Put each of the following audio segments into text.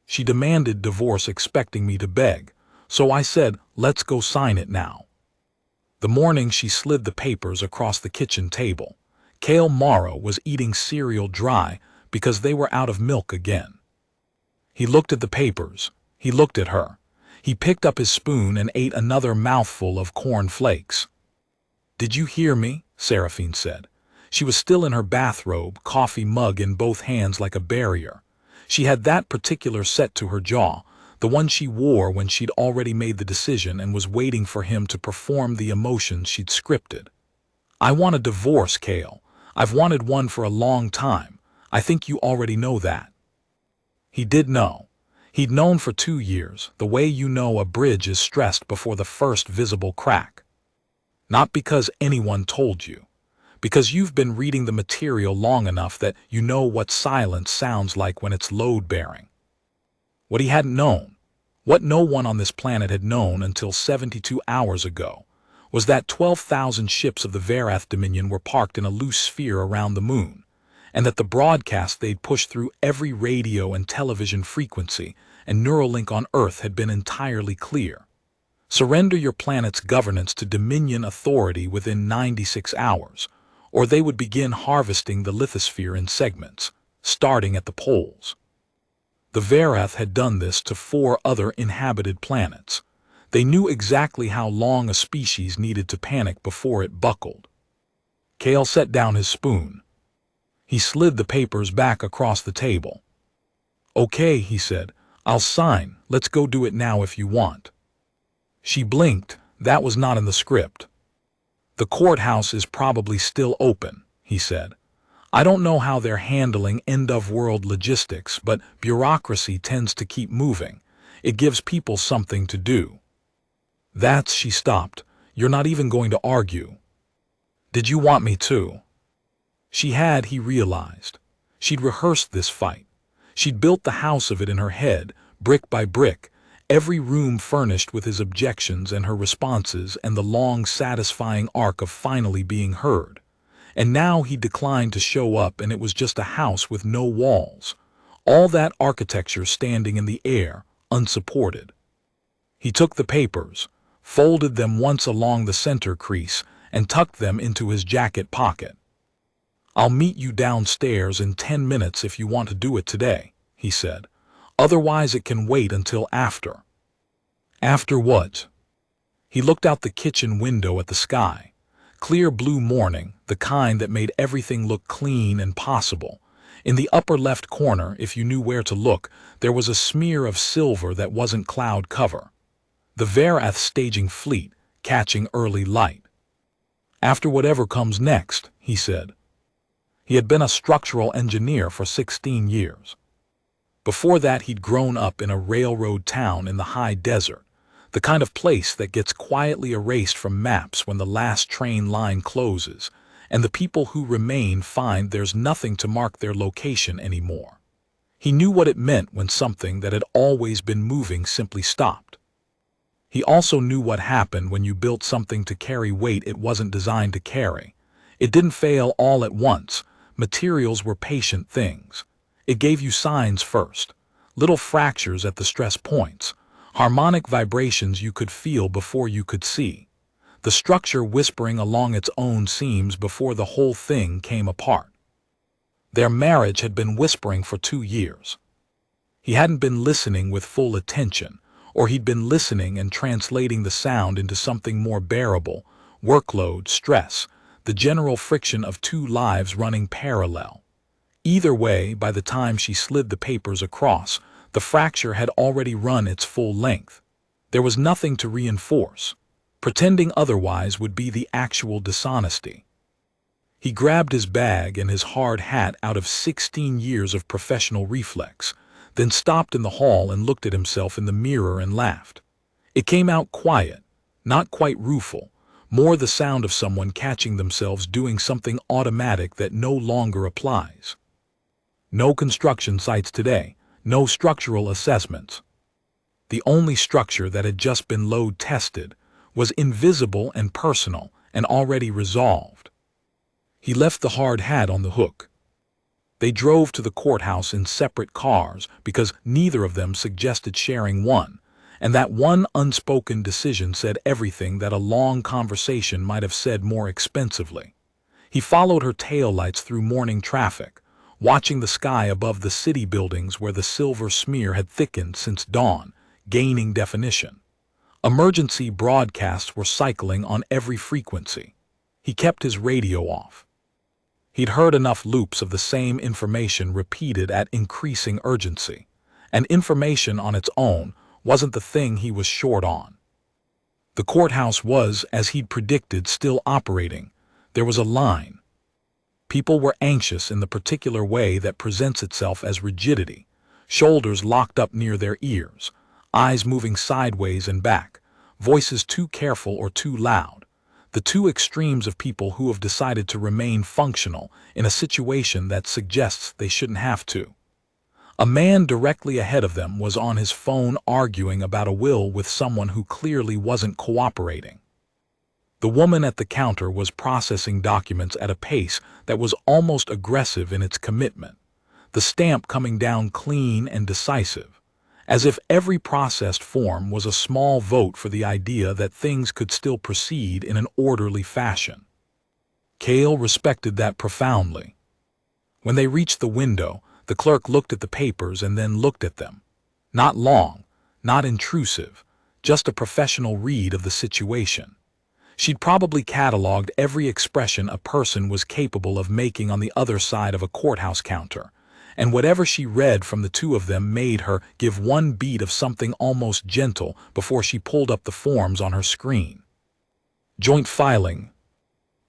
She demanded divorce, expecting me to beg, so I said, let's go sign it now. The morning she slid the papers across the kitchen table, Kale Morrow was eating cereal dry because they were out of milk again. He looked at the papers. He looked at her. He picked up his spoon and ate another mouthful of corn flakes. "Did you hear me?" Seraphine said. She was still in her bathrobe, coffee mug in both hands like a barrier. She had that particular set to her jaw, the one she wore when she'd already made the decision and was waiting for him to perform the emotions she'd scripted. "I want a divorce, Kale. I've wanted one for a long time. I think you already know that." He did know. He'd known for 2 years, the way you know a bridge is stressed before the first visible crack. Not because anyone told you. Because you've been reading the material long enough that you know what silence sounds like when it's load-bearing. What he hadn't known, what no one on this planet had known until 72 hours ago, was that 12,000 ships of the Verath Dominion were parked in a loose sphere around the moon, and that the broadcast they'd pushed through every radio and television frequency and Neuralink on Earth had been entirely clear. Surrender your planet's governance to Dominion authority within 96 hours, or they would begin harvesting the lithosphere in segments, starting at the poles. The Verath had done this to 4 other inhabited planets. They knew exactly how long a species needed to panic before it buckled. Kale set down his spoon. He slid the papers back across the table. "Okay," he said, "I'll sign. Let's go do it now if you want." She blinked. That was not in the script. "The courthouse is probably still open," he said. "I don't know how they're handling end-of-world logistics, but bureaucracy tends to keep moving. It gives people something to do." She stopped. "You're not even going to argue." "Did you want me to?" She had, he realized. She'd rehearsed this fight. She'd built the house of it in her head, brick by brick, every room furnished with his objections and her responses and the long, satisfying arc of finally being heard. And now he declined to show up, and it was just a house with no walls. All that architecture standing in the air, unsupported. He took the papers, folded them once along the center crease, and tucked them into his jacket pocket. "I'll meet you downstairs in 10 minutes if you want to do it today," he said. "Otherwise it can wait until after." "After what?" He looked out the kitchen window at the sky. Clear blue morning, the kind that made everything look clean and possible. In the upper left corner, if you knew where to look, there was a smear of silver that wasn't cloud cover. The Verath staging fleet, catching early light. "After whatever comes next," he said. He had been a structural engineer for 16 years. Before that, he'd grown up in a railroad town in the high desert, the kind of place that gets quietly erased from maps when the last train line closes, and the people who remain find there's nothing to mark their location anymore. He knew what it meant when something that had always been moving simply stopped. He also knew what happened when you built something to carry weight it wasn't designed to carry. It didn't fail all at once. Materials were patient things. It gave you signs first, little fractures at the stress points, harmonic vibrations you could feel before you could see, the structure whispering along its own seams before the whole thing came apart. Their marriage had been whispering for 2 years. He hadn't been listening with full attention, or he'd been listening and translating the sound into something more bearable, workload, stress, the general friction of 2 lives running parallel. Either way, by the time she slid the papers across, the fracture had already run its full length. There was nothing to reinforce. Pretending otherwise would be the actual dishonesty. He grabbed his bag and his hard hat out of 16 years of professional reflex, then stopped in the hall and looked at himself in the mirror and laughed. It came out quiet, not quite rueful, more the sound of someone catching themselves doing something automatic that no longer applies. No construction sites today, no structural assessments. The only structure that had just been load tested was invisible and personal and already resolved. He left the hard hat on the hook. They drove to the courthouse in separate cars because neither of them suggested sharing one, and that one unspoken decision said everything that a long conversation might have said more expensively. He followed her taillights through morning traffic, watching the sky above the city buildings where the silver smear had thickened since dawn, gaining definition. Emergency broadcasts were cycling on every frequency. He kept his radio off. He'd heard enough loops of the same information repeated at increasing urgency, and information on its own wasn't the thing he was short on. The courthouse was, as he'd predicted, still operating. There was a line. People were anxious in the particular way that presents itself as rigidity, shoulders locked up near their ears, eyes moving sideways and back, voices too careful or too loud, the two extremes of people who have decided to remain functional in a situation that suggests they shouldn't have to. A man directly ahead of them was on his phone arguing about a will with someone who clearly wasn't cooperating. The woman at the counter was processing documents at a pace that was almost aggressive in its commitment, the stamp coming down clean and decisive, as if every processed form was a small vote for the idea that things could still proceed in an orderly fashion. Cale respected that profoundly. When they reached the window, the clerk looked at the papers and then looked at them. Not long, not intrusive, just a professional read of the situation. She'd probably cataloged every expression a person was capable of making on the other side of a courthouse counter, and whatever she read from the two of them made her give one beat of something almost gentle before she pulled up the forms on her screen. Joint filing.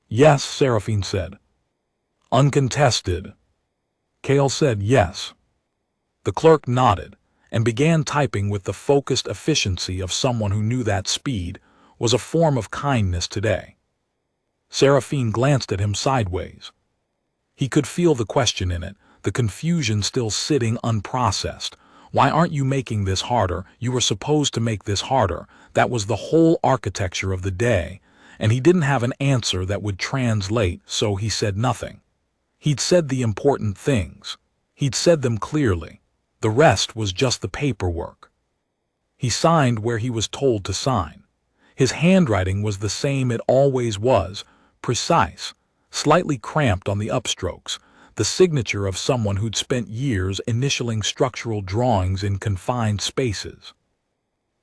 Yes, Seraphine said. Uncontested. Cale said yes. The clerk nodded and began typing with the focused efficiency of someone who knew that speed was a form of kindness today. Seraphine glanced at him sideways. He could feel the question in it, the confusion still sitting unprocessed. Why aren't you making this harder? You were supposed to make this harder. That was the whole architecture of the day, and he didn't have an answer that would translate, so he said nothing. He'd said the important things. He'd said them clearly. The rest was just the paperwork. He signed where he was told to sign. His handwriting was the same it always was, precise, slightly cramped on the upstrokes, the signature of someone who'd spent years initialing structural drawings in confined spaces.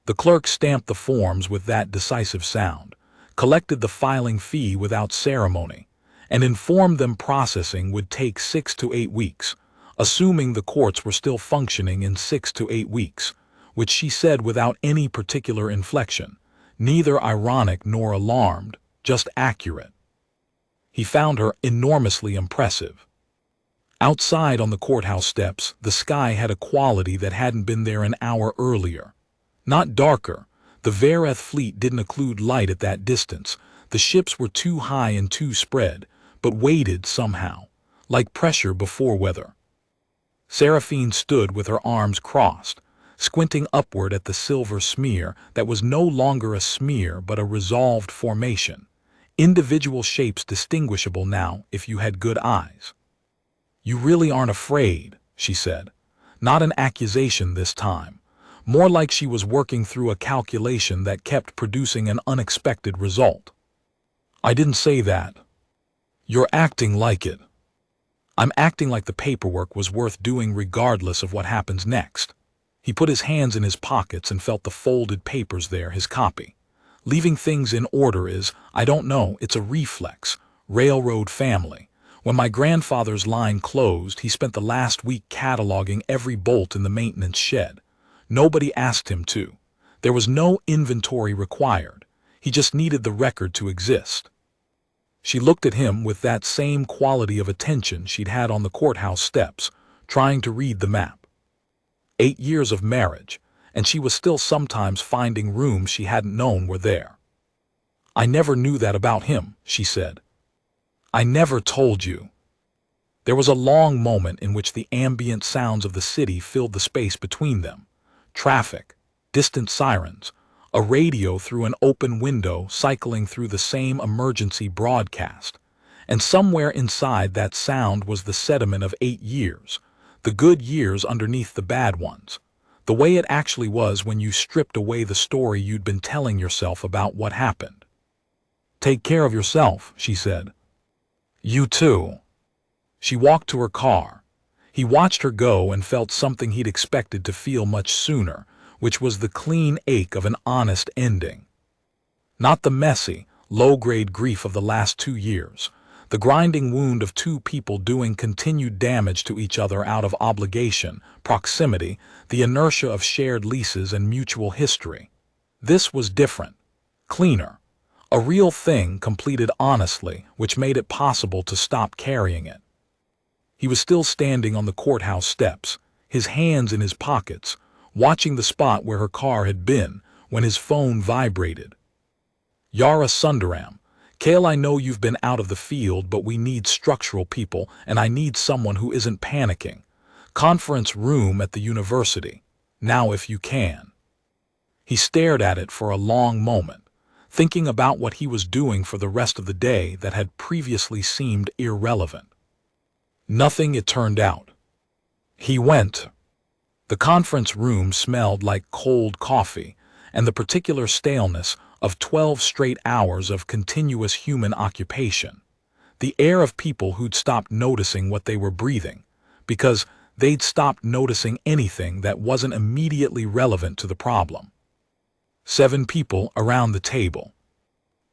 The clerk stamped the forms with that decisive sound, collected the filing fee without ceremony, and informed them processing would take 6 to 8 weeks, assuming the courts were still functioning in 6 to 8 weeks, which she said without any particular inflection, neither ironic nor alarmed, just accurate. He found her enormously impressive. Outside on the courthouse steps, the sky had a quality that hadn't been there an hour earlier. Not darker. The Vareth fleet didn't occlude light at that distance. The ships were too high and too spread, but weighted somehow, like pressure before weather. Seraphine stood with her arms crossed, squinting upward at the silver smear that was no longer a smear but a resolved formation, individual shapes distinguishable now if you had good eyes. You really aren't afraid, she said. Not an accusation this time. More like she was working through a calculation that kept producing an unexpected result. I didn't say that. You're acting like it. I'm acting like the paperwork was worth doing regardless of what happens next. He put his hands in his pockets and felt the folded papers there, his copy. Leaving things in order is, I don't know, it's a reflex. Railroad family. When my grandfather's line closed, he spent the last week cataloging every bolt in the maintenance shed. Nobody asked him to. There was no inventory required. He just needed the record to exist. She looked at him with that same quality of attention she'd had on the courthouse steps, trying to read the map. 8 years of marriage, and she was still sometimes finding rooms she hadn't known were there. I never knew that about him, she said. I never told you. There was a long moment in which the ambient sounds of the city filled the space between them. Traffic, distant sirens, a radio through an open window cycling through the same emergency broadcast, And somewhere inside that sound was the sediment of 8 years, the good years underneath the bad ones, the way it actually was when you stripped away the story you'd been telling yourself about what happened. "Take care of yourself," she said. "You too." She walked to her car. He watched her go and felt something he'd expected to feel much sooner, which was the clean ache of an honest ending. Not the messy, low-grade grief of the last 2 years, the grinding wound of two people doing continued damage to each other out of obligation, proximity, the inertia of shared leases and mutual history. This was different, cleaner, a real thing completed honestly, which made it possible to stop carrying it. He was still standing on the courthouse steps, his hands in his pockets, watching the spot where her car had been, when his phone vibrated. "Yara Sundaram, Kale, I know you've been out of the field, but we need structural people, and I need someone who isn't panicking. Conference room at the university. Now if you can." He stared at it for a long moment, thinking about what he was doing for the rest of the day that had previously seemed irrelevant. Nothing, it turned out. He went. The conference room smelled like cold coffee and the particular staleness of 12 straight hours of continuous human occupation. The air of people who'd stopped noticing what they were breathing, because they'd stopped noticing anything that wasn't immediately relevant to the problem. 7 people around the table.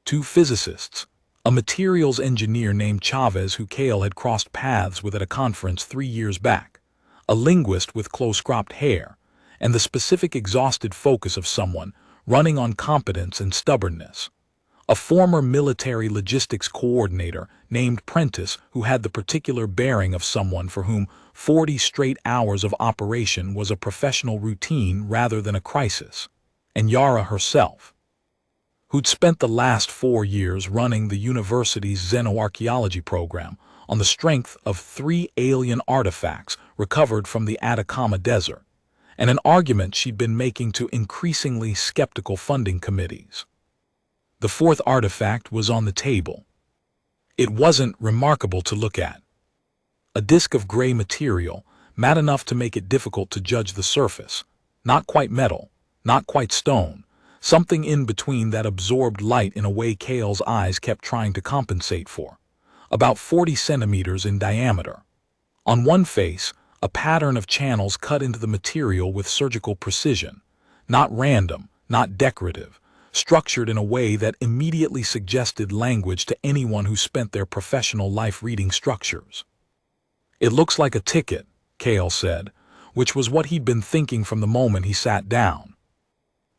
2 physicists, a materials engineer named Chavez who Kale had crossed paths with at a conference 3 years back, a linguist with close-cropped hair, and the specific exhausted focus of someone running on competence and stubbornness. A former military logistics coordinator named Prentice who had the particular bearing of someone for whom 40 straight hours of operation was a professional routine rather than a crisis. And Yara herself, who'd spent the last 4 years running the university's xenoarchaeology program on the strength of 3 alien artifacts recovered from the Atacama Desert, and an argument she'd been making to increasingly skeptical funding committees. The 4th artifact was on the table. It wasn't remarkable to look at. A disk of gray material, matte enough to make it difficult to judge the surface, not quite metal, not quite stone, something in between that absorbed light in a way Kale's eyes kept trying to compensate for. About 40 centimeters in diameter. On one face, a pattern of channels cut into the material with surgical precision, not random, not decorative, structured in a way that immediately suggested language to anyone who spent their professional life reading structures. "It looks like a ticket," Kale said, which was what he'd been thinking from the moment he sat down.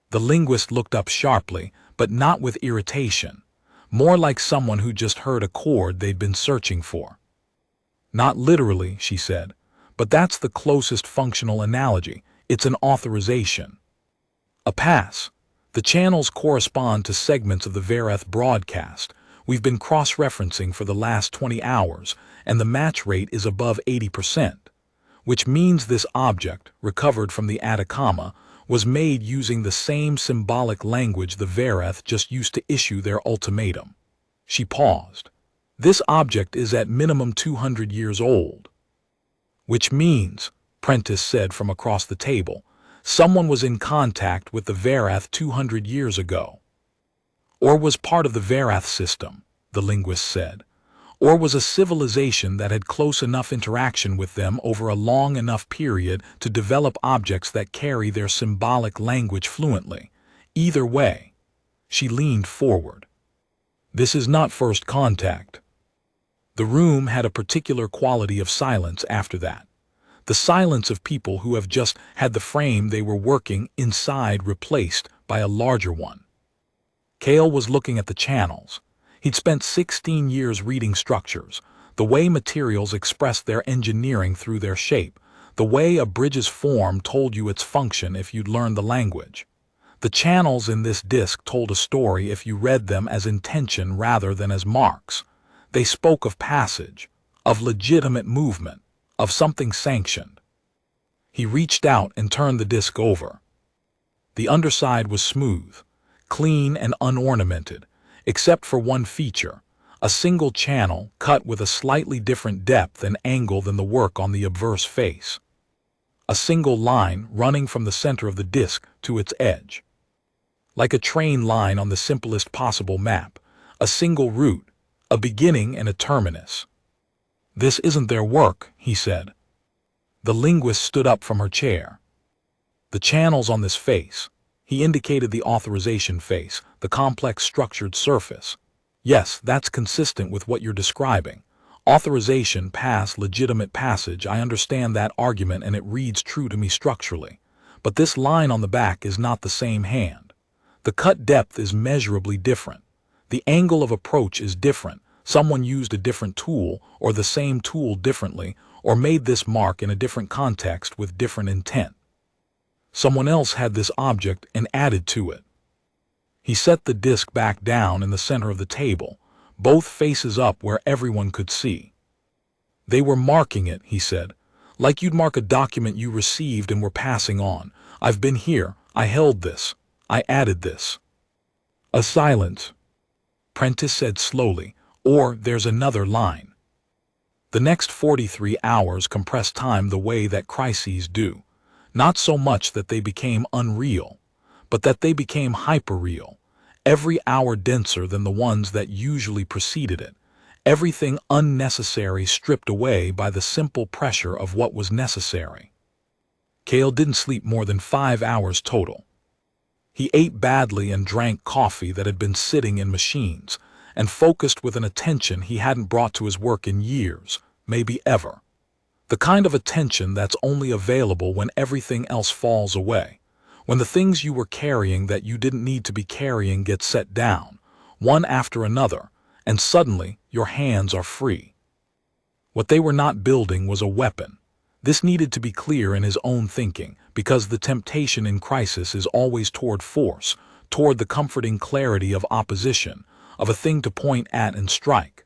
The linguist looked up sharply, but not with irritation, more like someone who just heard a chord they'd been searching for. "Not literally," she said, "but that's the closest functional analogy. It's an authorization. A pass. The channels correspond to segments of the Vereth broadcast we've been cross-referencing for the last 20 hours, and the match rate is above 80%, which means this object, recovered from the Atacama, was made using the same symbolic language the Vereth just used to issue their ultimatum." She paused. "This object is at minimum 200 years old." "Which means," Prentice said from across the table, "someone was in contact with the Vereth 200 years ago." "Or was part of the Vereth system," the linguist said. "Or was a civilization that had close enough interaction with them over a long enough period to develop objects that carry their symbolic language fluently. Either way." She leaned forward. "This is not first contact." The room had a particular quality of silence after that. The silence of people who have just had the frame they were working inside replaced by a larger one. Kale was looking at the channels. He'd spent 16 years reading structures, the way materials expressed their engineering through their shape, the way a bridge's form told you its function if you'd learned the language. The channels in this disk told a story if you read them as intention rather than as marks. They spoke of passage, of legitimate movement, of something sanctioned. He reached out and turned the disk over. The underside was smooth, clean and unornamented, except for one feature, A single channel cut with a slightly different depth and angle than the work on the obverse face. A single line running from the center of the disk to its edge. Like a train line on the simplest possible map, a single route, a beginning and a terminus. "This isn't their work," he said. The linguist stood up from her chair. "The channels on this face," he indicated the authorization face, the complex structured surface. "Yes, that's consistent with what you're describing. Authorization, pass, legitimate passage, I understand that argument and it reads true to me structurally. But this line on the back is not the same hand. The cut depth is measurably different. The angle of approach is different. Someone used a different tool, or the same tool differently, or made this mark in a different context with different intent. Someone else had this object and added to it." He set the disk back down in the center of the table, both faces up where everyone could see. "They were marking it," he said, "like you'd mark a document you received and were passing on. I've been here, I held this, I added this." A silence. Prentice said slowly, "Or there's another line." The next 43 hours compressed time the way that crises do. Not so much that they became unreal, but that they became hyperreal, every hour denser than the ones that usually preceded it, everything unnecessary stripped away by the simple pressure of what was necessary. Cale didn't sleep more than 5 hours total. He ate badly and drank coffee that had been sitting in machines, and focused with an attention he hadn't brought to his work in years, maybe ever. The kind of attention that's only available when everything else falls away, when the things you were carrying that you didn't need to be carrying get set down, one after another, and suddenly your hands are free. What they were not building was a weapon. This needed to be clear in his own thinking, because the temptation in crisis is always toward force, toward the comforting clarity of opposition, of a thing to point at and strike.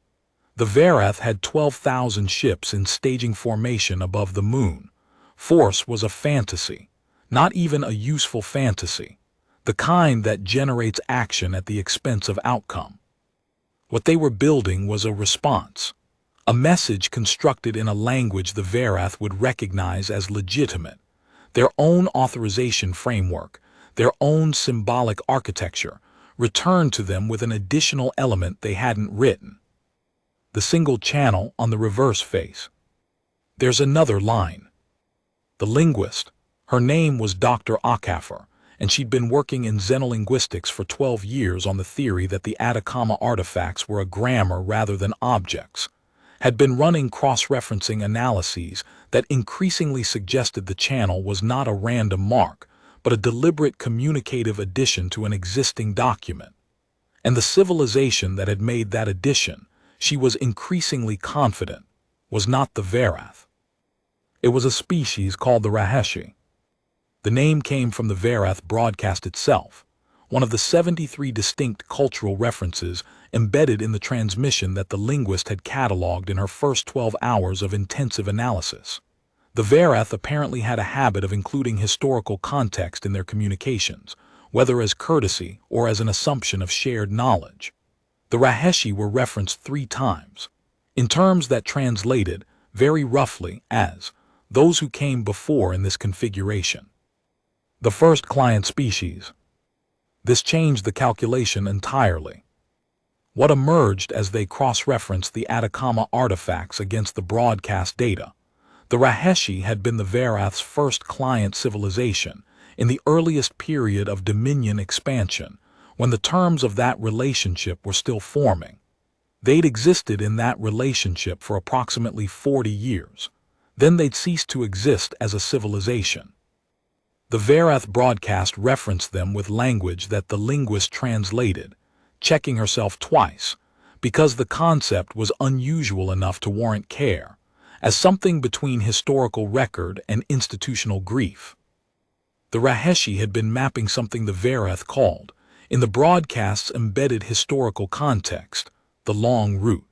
The Verath had 12,000 ships in staging formation above the moon. Force was a fantasy, not even a useful fantasy, the kind that generates action at the expense of outcome. What they were building was a response, a message constructed in a language the Verath would recognize as legitimate, their own authorization framework, their own symbolic architecture, returned to them with an additional element they hadn't written. The single channel on the reverse face. "There's another line." The linguist, her name was Dr. Akaffer, and she'd been working in xenolinguistics for 12 years on the theory that the Atacama artifacts were a grammar rather than objects, had been running cross-referencing analyses that increasingly suggested the channel was not a random mark, but a deliberate communicative addition to an existing document. And the civilization that had made that addition, she was increasingly confident, was not the Verath. It was a species called the Raheshi. The name came from the Verath broadcast itself, one of the 73 distinct cultural references embedded in the transmission that the linguist had cataloged in her first 12 hours of intensive analysis. The Verath apparently had a habit of including historical context in their communications, whether as courtesy or as an assumption of shared knowledge. The Raheshi were referenced 3 times, in terms that translated, very roughly, as those who came before in this configuration. The first client species. This changed the calculation entirely. What emerged as they cross-referenced the Atacama artifacts against the broadcast data? The Raheshi had been the Verath's first client civilization in the earliest period of dominion expansion, when the terms of that relationship were still forming. They'd existed in that relationship for approximately 40 years. Then they'd ceased to exist as a civilization. The Verath broadcast referenced them with language that the linguist translated, checking herself twice, because the concept was unusual enough to warrant care, as something between historical record and institutional grief. The Raheshi had been mapping something the Verath called, in the broadcast's embedded historical context, the long route.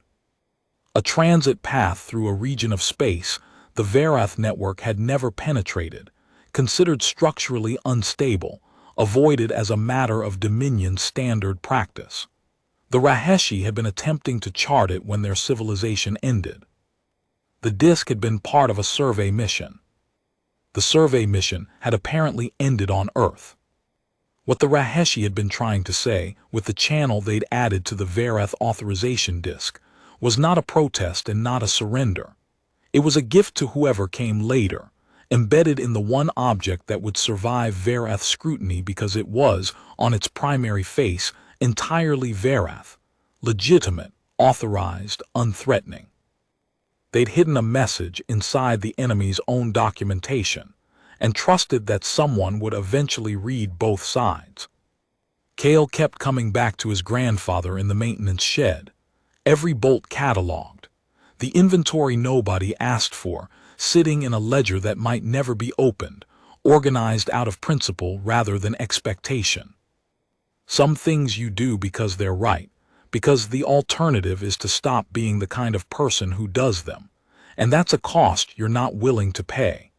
A transit path through a region of space the Verath network had never penetrated, considered structurally unstable, avoided as a matter of dominion standard practice. The Raheshi had been attempting to chart it when their civilization ended. The disk had been part of a survey mission. The survey mission had apparently ended on Earth. What the Raheshi had been trying to say, with the channel they'd added to the Verath authorization disk, was not a protest and not a surrender. It was a gift to whoever came later, embedded in the one object that would survive Verath scrutiny because it was, on its primary face, entirely Verath, legitimate, authorized, unthreatening. They'd hidden a message inside the enemy's own documentation, and trusted that someone would eventually read both sides. Cale kept coming back to his grandfather in the maintenance shed, every bolt cataloged, the inventory nobody asked for, sitting in a ledger that might never be opened, organized out of principle rather than expectation. Some things you do because they're right, because the alternative is to stop being the kind of person who does them, and that's a cost you're not willing to pay.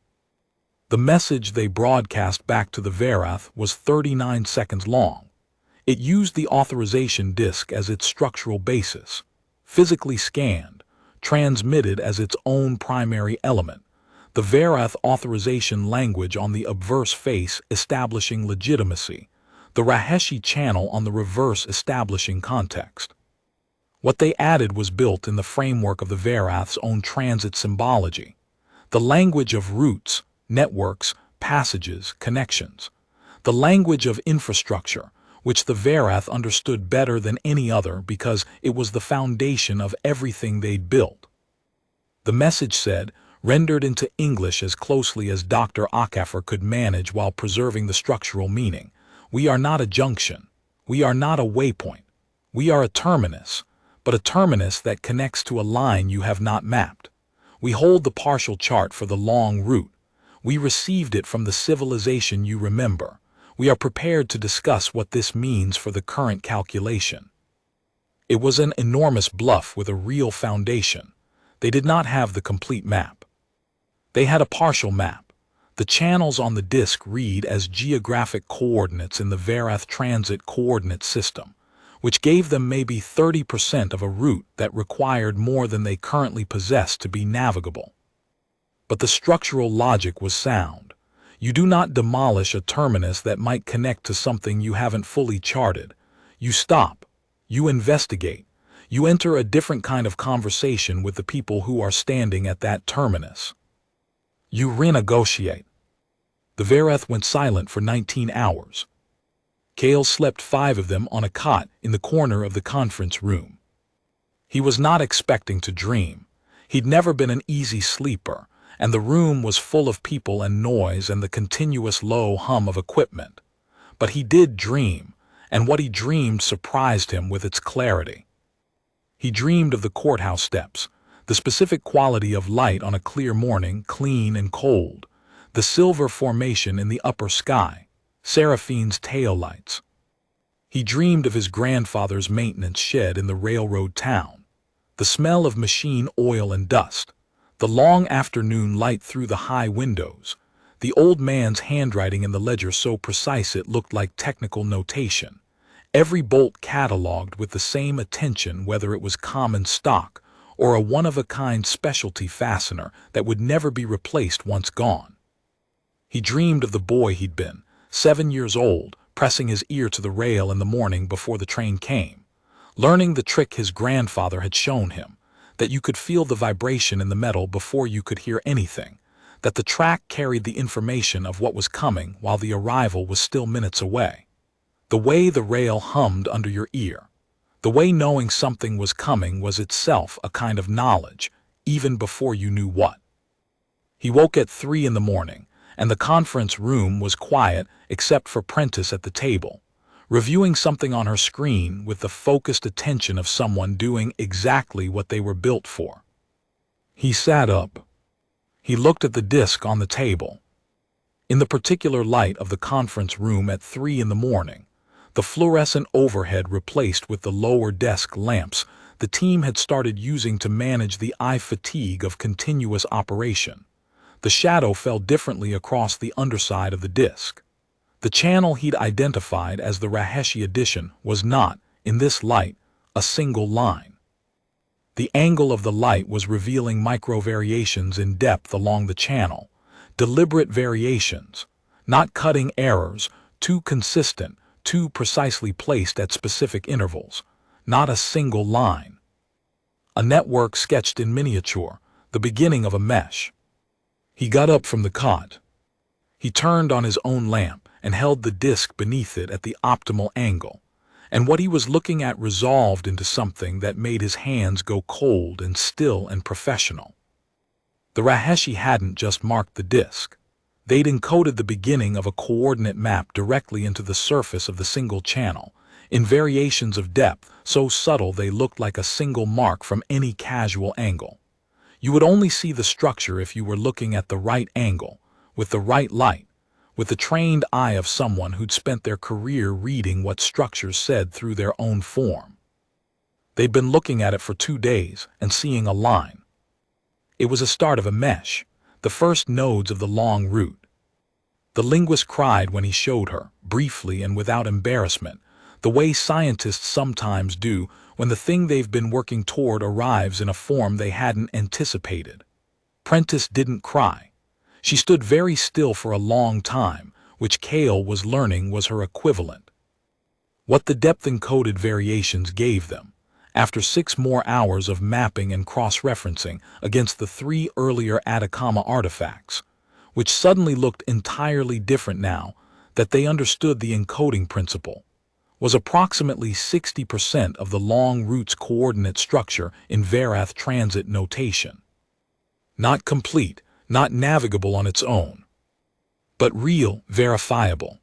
The message they broadcast back to the Verath was 39 seconds long. It used the authorization disk as its structural basis, physically scanned, transmitted as its own primary element, the Verath authorization language on the obverse face establishing legitimacy, the Raheshi channel on the reverse establishing context. What they added was built in the framework of the Verath's own transit symbology, the language of routes, networks, passages, connections, the language of infrastructure, which the Verath understood better than any other because it was the foundation of everything they'd built. The message said, rendered into English as closely as Dr. Akafer could manage while preserving the structural meaning, we are not a junction, we are not a waypoint, we are a terminus, but a terminus that connects to a line you have not mapped. We hold the partial chart for the long route. We received it from the civilization you remember. We are prepared to discuss what this means for the current calculation. It was an enormous bluff with a real foundation. They did not have the complete map. They had a partial map. The channels on the disk read as geographic coordinates in the Verath transit coordinate system, which gave them maybe 30% of a route that required more than they currently possess to be navigable. But the structural logic was sound. You do not demolish a terminus that might connect to something you haven't fully charted. You stop. You investigate. You enter a different kind of conversation with the people who are standing at that terminus. You renegotiate. The Verath went silent for 19 hours. Cale slept 5 of them on a cot in the corner of the conference room. He was not expecting to dream. He'd never been an easy sleeper, and the room was full of people and noise and the continuous low hum of equipment. But he did dream, and what he dreamed surprised him with its clarity. He dreamed of the courthouse steps, the specific quality of light on a clear morning, clean and cold, the silver formation in the upper sky, Seraphine's taillights. He dreamed of his grandfather's maintenance shed in the railroad town, the smell of machine oil and dust, the long afternoon light through the high windows, the old man's handwriting in the ledger so precise it looked like technical notation, every bolt catalogued with the same attention whether it was common stock or a one-of-a-kind specialty fastener that would never be replaced once gone. He dreamed of the boy he'd been, 7 years old, pressing his ear to the rail in the morning before the train came, learning the trick his grandfather had shown him, that you could feel the vibration in the metal before you could hear anything, that the track carried the information of what was coming while the arrival was still minutes away. The way the rail hummed under your ear, the way knowing something was coming was itself a kind of knowledge, even before you knew what. He woke at 3 in the morning, and the conference room was quiet except for Prentice at the table, reviewing something on her screen with the focused attention of someone doing exactly what they were built for. He sat up. He looked at the disk on the table. In the particular light of the conference room at 3 in the morning, the fluorescent overhead replaced with the lower desk lamps the team had started using to manage the eye fatigue of continuous operation. The shadow fell differently across the underside of the disk. The channel he'd identified as the Raheshi edition was not, in this light, a single line. The angle of the light was revealing micro-variations in depth along the channel, deliberate variations, not cutting errors, too consistent, too precisely placed at specific intervals, not a single line. A network sketched in miniature, the beginning of a mesh. He got up from the cot. He turned on his own lamp and held the disk beneath it at the optimal angle, and what he was looking at resolved into something that made his hands go cold and still and professional. The Raheshi hadn't just marked the disk. They'd encoded the beginning of a coordinate map directly into the surface of the single channel, in variations of depth so subtle they looked like a single mark from any casual angle. You would only see the structure if you were looking at the right angle, with the right light, with the trained eye of someone who'd spent their career reading what structures said through their own form. They'd been looking at it for 2 days and seeing a line. It was a start of a mesh, the first nodes of the long route. The linguist cried when he showed her, briefly and without embarrassment, the way scientists sometimes do when the thing they've been working toward arrives in a form they hadn't anticipated. Prentice didn't cry. She stood very still for a long time, which Cale was learning was her equivalent. What the depth-encoded variations gave them, after 6 more hours of mapping and cross-referencing against the 3 earlier Atacama artifacts, which suddenly looked entirely different now that they understood the encoding principle, was approximately 60% of the long route's coordinate structure in Verath transit notation. Not complete, not navigable on its own, but real, verifiable,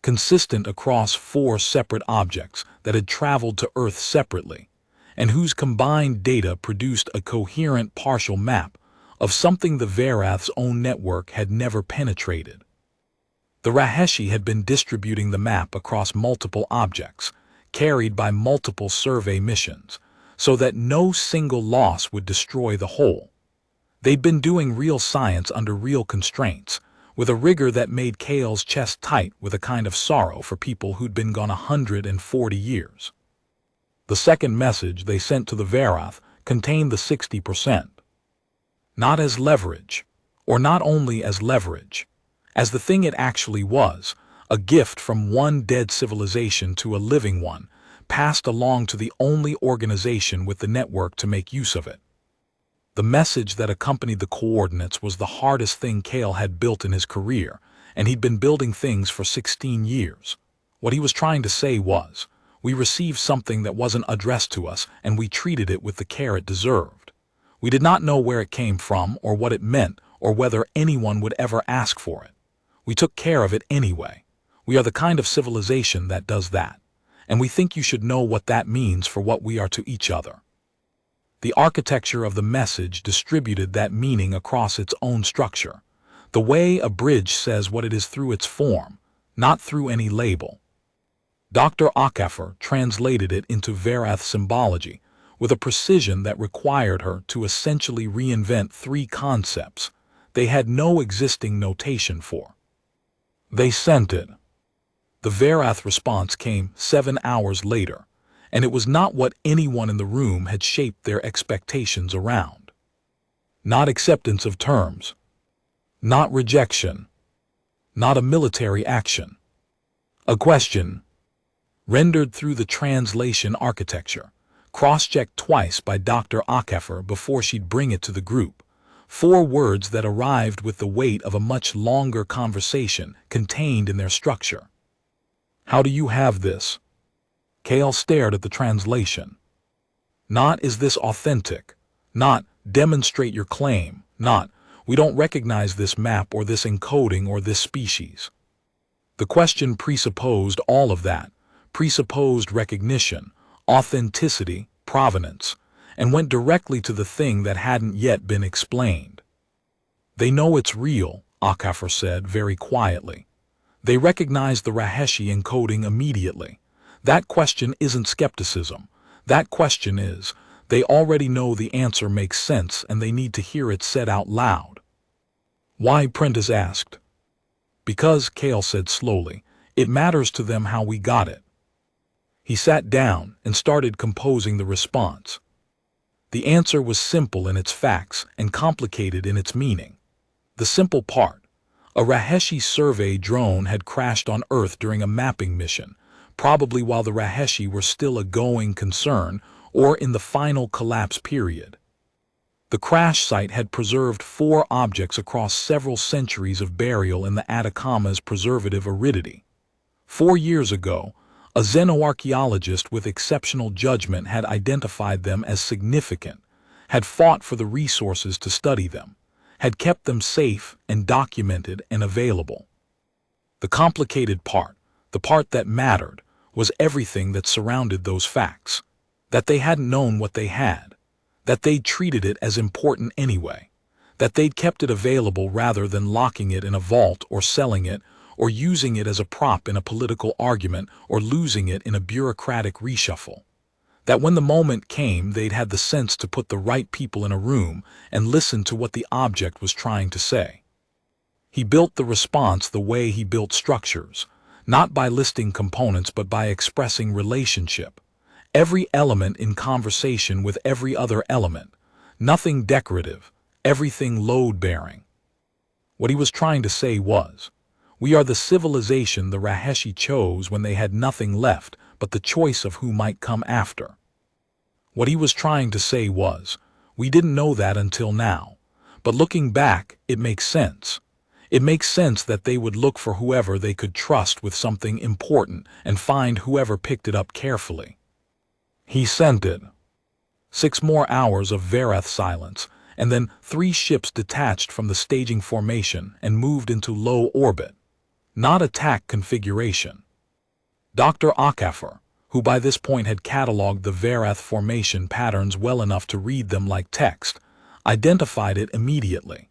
consistent across 4 separate objects that had traveled to Earth separately, and whose combined data produced a coherent partial map of something the Verath's own network had never penetrated. The Raheshi had been distributing the map across multiple objects, carried by multiple survey missions, so that no single loss would destroy the whole. They'd been doing real science under real constraints, with a rigor that made Cale's chest tight with a kind of sorrow for people who'd been gone 140 years. The second message they sent to the Verath contained the 60%. Not as leverage, or not only as leverage, as the thing it actually was, a gift from one dead civilization to a living one, passed along to the only organization with the network to make use of it. The message that accompanied the coordinates was the hardest thing Cale had built in his career, and he'd been building things for 16 years. What he was trying to say was, we received something that wasn't addressed to us, and we treated it with the care it deserved. We did not know where it came from, or what it meant, or whether anyone would ever ask for it. We took care of it anyway. We are the kind of civilization that does that, and we think you should know what that means for what we are to each other. The architecture of the message distributed that meaning across its own structure, the way a bridge says what it is through its form, not through any label. Dr. Akafer translated it into Verath symbology with a precision that required her to essentially reinvent 3 concepts they had no existing notation for. They sent it. The Verath response came 7 hours later, and it was not what anyone in the room had shaped their expectations around. Not acceptance of terms. Not rejection. Not a military action. A question, rendered through the translation architecture, cross-checked twice by Dr. Akafer before she'd bring it to the group. 4 words that arrived with the weight of a much longer conversation contained in their structure. How do you have this? Cale stared at the translation. Not is this authentic. Not demonstrate your claim. Not we don't recognize this map or this encoding or this species. The question presupposed all of that, presupposed recognition, authenticity, provenance, and went directly to the thing that hadn't yet been explained. They know it's real, Akafer said very quietly. They recognize the Raheshi encoding immediately. That question isn't skepticism. That question is, they already know the answer makes sense and they need to hear it said out loud. Why? Prentice asked. Because, Cale said slowly, it matters to them how we got it. He sat down and started composing the response. The answer was simple in its facts and complicated in its meaning. The simple part: a Raheshi survey drone had crashed on Earth during a mapping mission, probably while the Raheshi were still a going concern or in the final collapse period. The crash site had preserved 4 objects across several centuries of burial in the Atacama's preservative aridity. 4 years ago, a xenoarchaeologist with exceptional judgment had identified them as significant, had fought for the resources to study them, had kept them safe and documented and available. The complicated part, the part that mattered, was everything that surrounded those facts. That they hadn't known what they had, that they'd treated it as important anyway, that they'd kept it available rather than locking it in a vault or selling it or using it as a prop in a political argument or losing it in a bureaucratic reshuffle. That when the moment came, they'd had the sense to put the right people in a room and listen to what the object was trying to say. He built the response the way he built structures, not by listing components but by expressing relationship. Every element in conversation with every other element, nothing decorative, everything load-bearing. What he was trying to say was, we are the civilization the Raheshi chose when they had nothing left but the choice of who might come after. What he was trying to say was, we didn't know that until now, but looking back, it makes sense. It makes sense that they would look for whoever they could trust with something important and find whoever picked it up carefully. He sent it. 6 more hours of Verath silence, and then 3 ships detached from the staging formation and moved into low orbit. Not attack configuration. Dr. Okafor, who by this point had cataloged the Verath formation patterns well enough to read them like text, identified it immediately.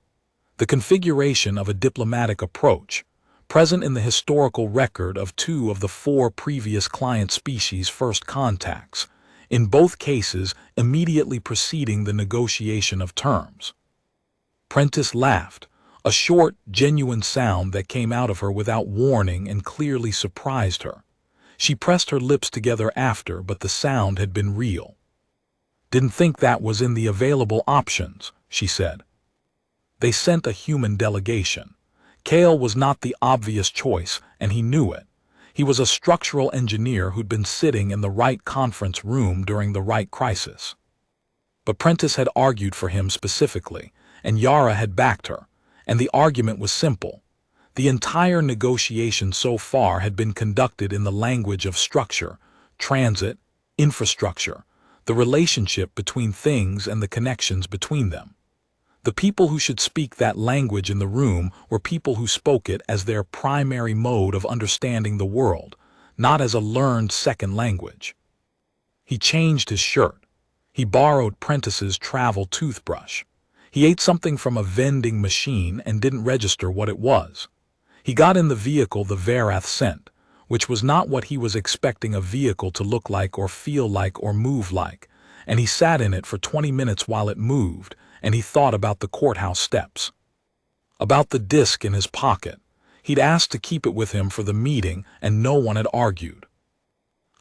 The configuration of a diplomatic approach, present in the historical record of 2 of the 4 previous client species' first contacts, in both cases immediately preceding the negotiation of terms. Prentice laughed, a short, genuine sound that came out of her without warning and clearly surprised her. She pressed her lips together after, but the sound had been real. Didn't think that was in the available options, she said. They sent a human delegation. Kale was not the obvious choice, and he knew it. He was a structural engineer who'd been sitting in the right conference room during the right crisis. But Prentice had argued for him specifically, and Yara had backed her, and the argument was simple. The entire negotiation so far had been conducted in the language of structure, transit, infrastructure, the relationship between things and the connections between them. The people who should speak that language in the room were people who spoke it as their primary mode of understanding the world, not as a learned second language. He changed his shirt. He borrowed Prentice's travel toothbrush. He ate something from a vending machine and didn't register what it was. He got in the vehicle the Verath sent, which was not what he was expecting a vehicle to look like or feel like or move like, and he sat in it for 20 minutes while it moved, and he thought about the courthouse steps. About the disc in his pocket. He'd asked to keep it with him for the meeting, and no one had argued.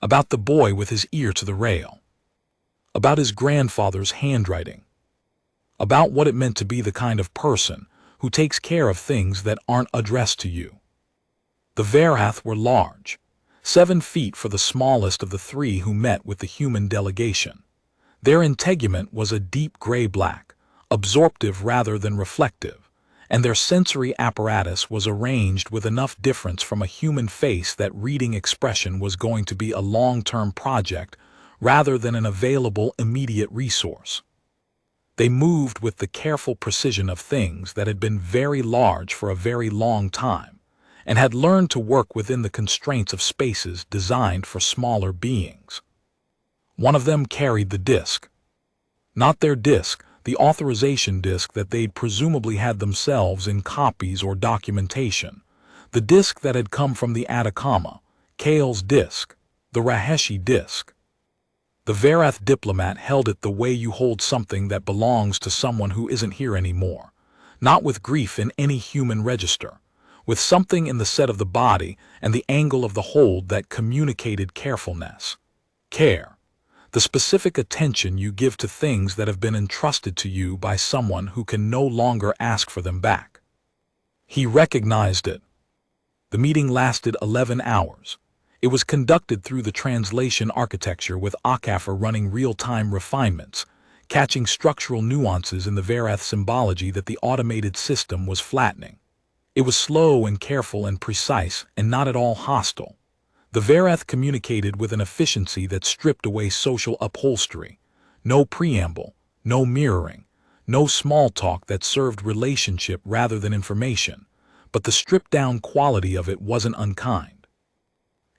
About the boy with his ear to the rail. About his grandfather's handwriting. About what it meant to be the kind of person who takes care of things that aren't addressed to you. The Verath were large, 7 feet for the smallest of the 3 who met with the human delegation. Their integument was a deep gray-black, absorptive rather than reflective, and their sensory apparatus was arranged with enough difference from a human face that reading expression was going to be a long-term project rather than an available immediate resource. They moved with the careful precision of things that had been very large for a very long time, and had learned to work within the constraints of spaces designed for smaller beings. One of them carried the disc. Not their disc, the authorization disc that they'd presumably had themselves in copies or documentation. The disc that had come from the Atacama, Kale's disc, the Raheshi disc. The Verath diplomat held it the way you hold something that belongs to someone who isn't here anymore, not with grief in any human register, with something in the set of the body and the angle of the hold that communicated carefulness. Care. The specific attention you give to things that have been entrusted to you by someone who can no longer ask for them back. He recognized it. The meeting lasted 11 hours. It was conducted through the translation architecture with HFY running real-time refinements, catching structural nuances in the Verath symbology that the automated system was flattening. It was slow and careful and precise and not at all hostile. The Verath communicated with an efficiency that stripped away social upholstery. No preamble, no mirroring, no small talk that served relationship rather than information. But the stripped-down quality of it wasn't unkind.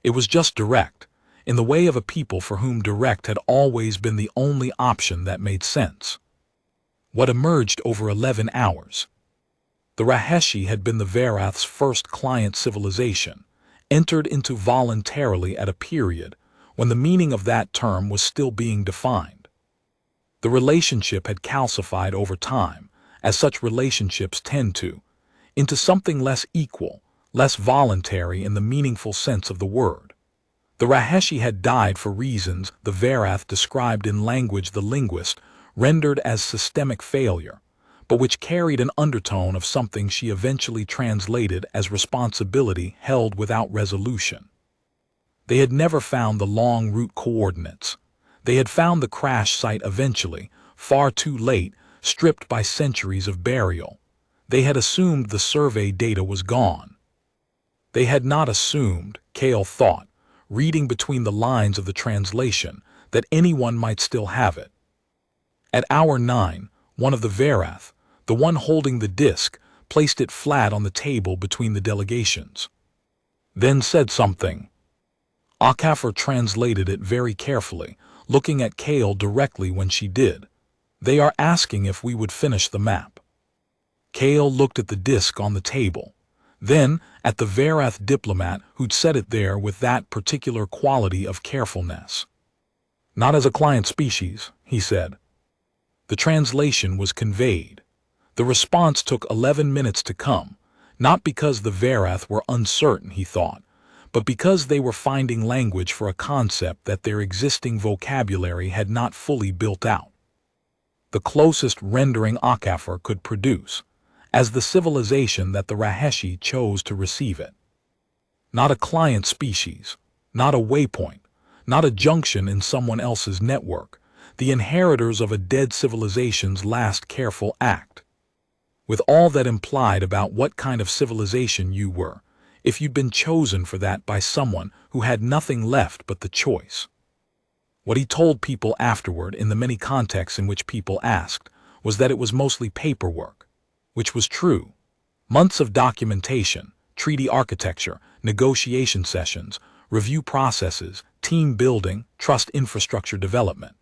It was just direct, in the way of a people for whom direct had always been the only option that made sense. What emerged over 11 hours? The Raheshi had been the Verath's first client civilization, entered into voluntarily at a period when the meaning of that term was still being defined. The relationship had calcified over time, as such relationships tend to, into something less equal, less voluntary in the meaningful sense of the word. The Raheshi had died for reasons the Verath described in language the linguist rendered as systemic failure, but which carried an undertone of something she eventually translated as responsibility held without resolution. They had never found the long route coordinates. They had found the crash site eventually, far too late, stripped by centuries of burial. They had assumed the survey data was gone. They had not assumed, Kale thought, reading between the lines of the translation, that anyone might still have it. At hour 9, one of the Verath, the one holding the disc, placed it flat on the table between the delegations. Then said something. HFY translated it very carefully, looking at Kale directly when she did. They are asking if we would finish the map. Kale looked at the disc on the table, then at the Verath diplomat who'd set it there with that particular quality of carefulness. Not as a client species, he said. The translation was conveyed. The response took 11 minutes to come, not because the Verath were uncertain, he thought, but because they were finding language for a concept that their existing vocabulary had not fully built out. The closest rendering HFY could produce, as the civilization that the Raheshi chose to receive it. Not a client species, not a waypoint, not a junction in someone else's network, the inheritors of a dead civilization's last careful act. With all that implied about what kind of civilization you were, if you'd been chosen for that by someone who had nothing left but the choice. What he told people afterward in the many contexts in which people asked was that it was mostly paperwork, which was true. Months of documentation, treaty architecture, negotiation sessions, review processes, team building, trust infrastructure development.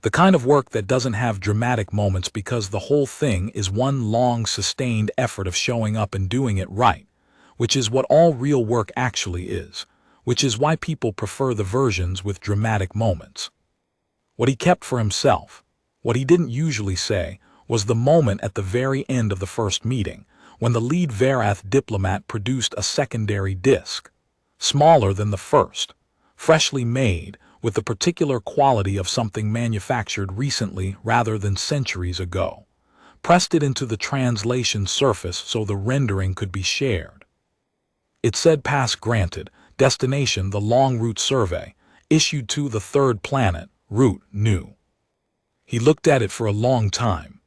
The kind of work that doesn't have dramatic moments because the whole thing is one long sustained effort of showing up and doing it right, which is what all real work actually is, which is why people prefer the versions with dramatic moments. What he kept for himself, what he didn't usually say, was the moment at the very end of the first meeting, when the lead Verath diplomat produced a secondary disc, smaller than the first, freshly made, with the particular quality of something manufactured recently rather than centuries ago, pressed it into the translation surface so the rendering could be shared. It said pass granted, destination the long route survey, issued to the third planet, route new. He looked at it for a long time.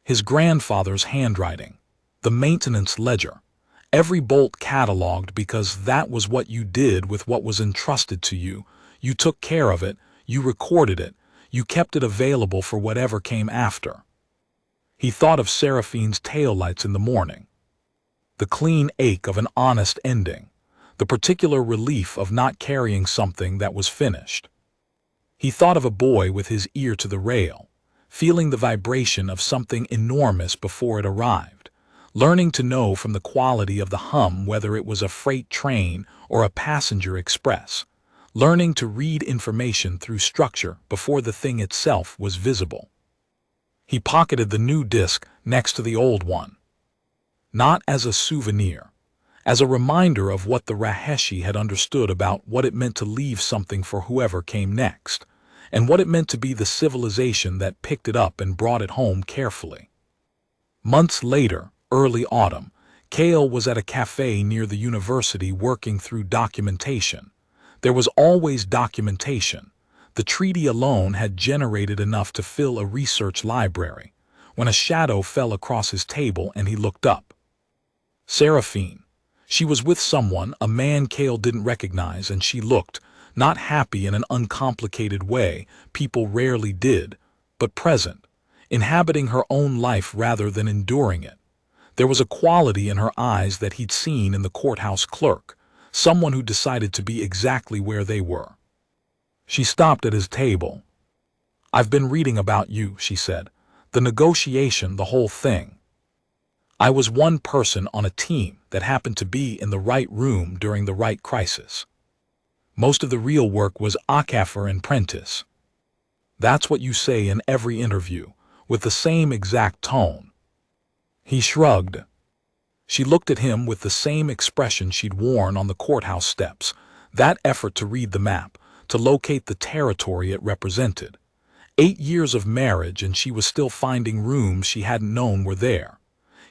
His grandfather's handwriting, the maintenance ledger, every bolt cataloged because that was what you did with what was entrusted to you. You took care of it, you recorded it, you kept it available for whatever came after. He thought of Seraphine's taillights in the morning. The clean ache of an honest ending, the particular relief of not carrying something that was finished. He thought of a boy with his ear to the rail, feeling the vibration of something enormous before it arrived, learning to know from the quality of the hum whether it was a freight train or a passenger express, learning to read information through structure before the thing itself was visible. He pocketed the new disc next to the old one. Not as a souvenir, as a reminder of what the Raheshi had understood about what it meant to leave something for whoever came next, and what it meant to be the civilization that picked it up and brought it home carefully. Months later, early autumn, Kale was at a cafe near the university working through documentation. There was always documentation. The treaty alone had generated enough to fill a research library, when a shadow fell across his table and he looked up. Seraphine. She was with someone, a man Kale didn't recognize, and she looked, not happy in an uncomplicated way people rarely did, but present, inhabiting her own life rather than enduring it. There was a quality in her eyes that he'd seen in the courthouse clerk, someone who decided to be exactly where they were. She stopped at his table. "I've been reading about you," she said. "The negotiation, the whole thing. I was one person on a team that happened to be in the right room during the right crisis. Most of the real work was Akafer and Prentice." "That's what you say in every interview, with the same exact tone." He shrugged. She looked at him with the same expression she'd worn on the courthouse steps, that effort to read the map, to locate the territory it represented. 8 years of marriage and she was still finding rooms she hadn't known were there.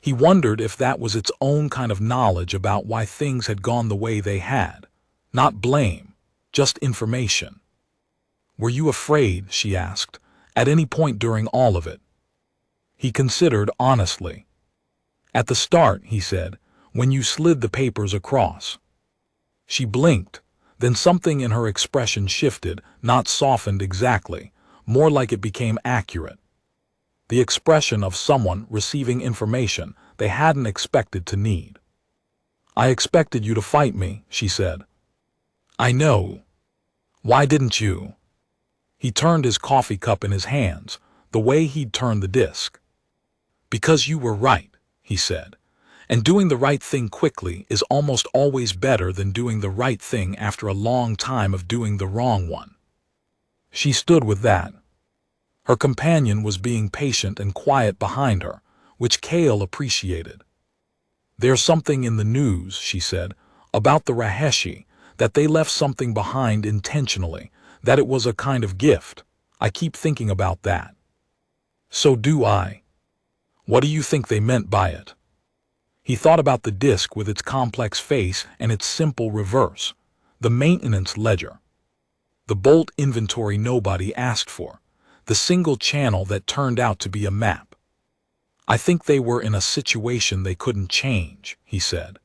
He wondered if that was its own kind of knowledge about why things had gone the way they had. Not blame, just information. "Were you afraid," she asked, "at any point during all of it?" He considered honestly. "At the start," he said, "when you slid the papers across." She blinked, then something in her expression shifted, not softened exactly, more like it became accurate. The expression of someone receiving information they hadn't expected to need. "I expected you to fight me," she said. "I know. Why didn't you?" He turned his coffee cup in his hands, the way he'd turned the disc. "Because you were right," he said. "And doing the right thing quickly is almost always better than doing the right thing after a long time of doing the wrong one." She stood with that. Her companion was being patient and quiet behind her, which Kale appreciated. "There's something in the news," she said, "about the Raheshi, that they left something behind intentionally, that it was a kind of gift. I keep thinking about that." "So do I. What do you think they meant by it?" He thought about the disc with its complex face and its simple reverse, the maintenance ledger, the bolt inventory nobody asked for, the single channel that turned out to be a map. "I think they were in a situation they couldn't change," he said,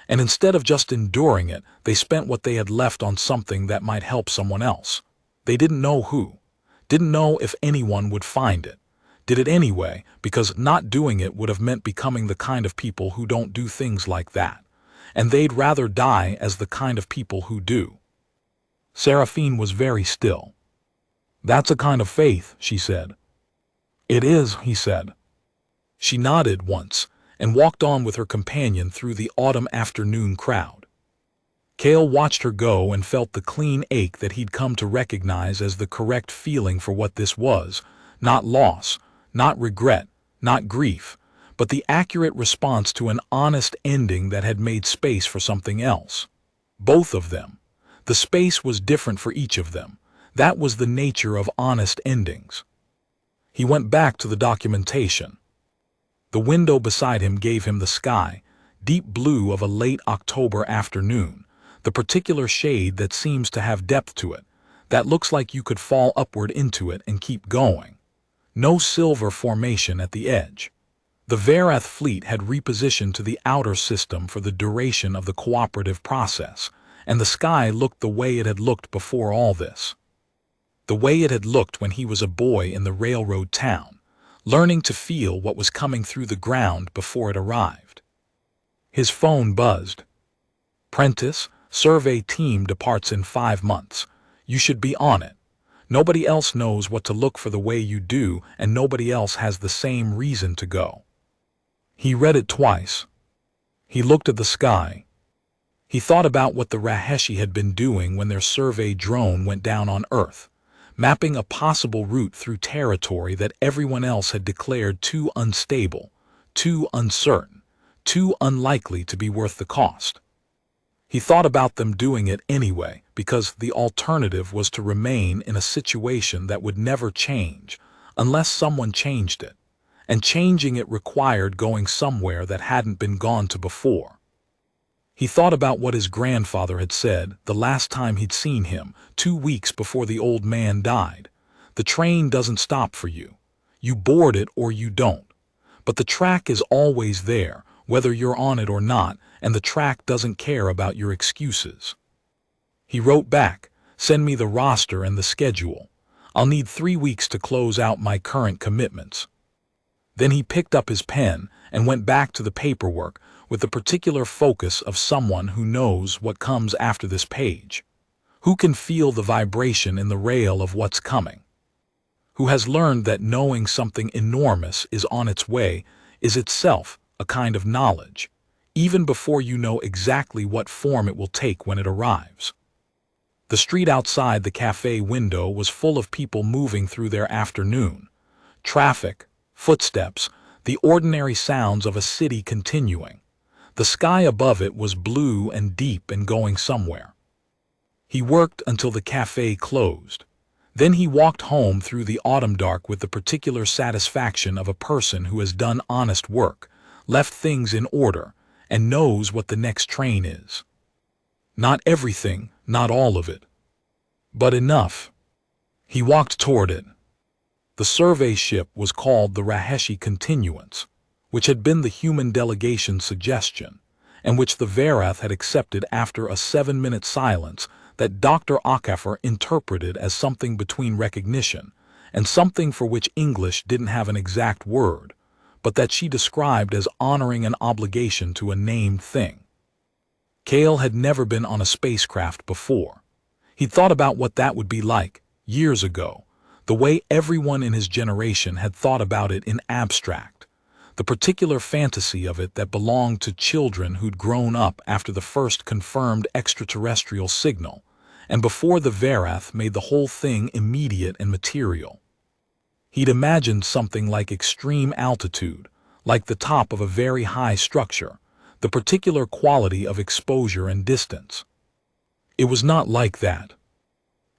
"and instead of just enduring it, they spent what they had left on something that might help someone else. They didn't know who, didn't know if anyone would find it. Did it anyway, because not doing it would have meant becoming the kind of people who don't do things like that, and they'd rather die as the kind of people who do." Seraphine was very still. "That's a kind of faith," she said. "It is," he said. She nodded once and walked on with her companion through the autumn afternoon crowd. Kale watched her go and felt the clean ache that he'd come to recognize as the correct feeling for what this was, not loss, not regret, not grief, but the accurate response to an honest ending that had made space for something else. Both of them. The space was different for each of them. That was the nature of honest endings. He went back to the documentation. The window beside him gave him the sky, deep blue of a late October afternoon, the particular shade that seems to have depth to it, that looks like you could fall upward into it and keep going. No silver formation at the edge. The Verath fleet had repositioned to the outer system for the duration of the cooperative process, and the sky looked the way it had looked before all this. The way it had looked when he was a boy in the railroad town, learning to feel what was coming through the ground before it arrived. His phone buzzed. "Prentice, survey team departs in 5 months. You should be on it. Nobody else knows what to look for the way you do, and nobody else has the same reason to go." He read it twice. He looked at the sky. He thought about what the Raheshi had been doing when their survey drone went down on Earth, mapping a possible route through territory that everyone else had declared too unstable, too uncertain, too unlikely to be worth the cost. He thought about them doing it anyway, because the alternative was to remain in a situation that would never change, unless someone changed it, and changing it required going somewhere that hadn't been gone to before. He thought about what his grandfather had said the last time he'd seen him, 2 weeks before the old man died. The train doesn't stop for you. You board it or you don't. But the track is always there, whether you're on it or not, and the track doesn't care about your excuses. He wrote back, "Send me the roster and the schedule. I'll need 3 weeks to close out my current commitments." Then he picked up his pen and went back to the paperwork with the particular focus of someone who knows what comes after this page, who can feel the vibration in the rail of what's coming, who has learned that knowing something enormous is on its way is itself a kind of knowledge, even before you know exactly what form it will take when it arrives. The street outside the cafe window was full of people moving through their afternoon. Traffic, footsteps, the ordinary sounds of a city continuing. The sky above it was blue and deep and going somewhere. He worked until the cafe closed. Then he walked home through the autumn dark with the particular satisfaction of a person who has done honest work, left things in order, and knows what the next train is. Not everything, not all of it, but enough. He walked toward it. The survey ship was called the Raheshi Continuance, which had been the human delegation's suggestion, and which the Verath had accepted after a 7-minute silence that Dr. Akafer interpreted as something between recognition and something for which English didn't have an exact word, but that she described as honoring an obligation to a named thing. Cale had never been on a spacecraft before. He'd thought about what that would be like, years ago, the way everyone in his generation had thought about it in abstract, the particular fantasy of it that belonged to children who'd grown up after the first confirmed extraterrestrial signal, and before the Verath made the whole thing immediate and material. He'd imagined something like extreme altitude, like the top of a very high structure, the particular quality of exposure and distance. It was not like that.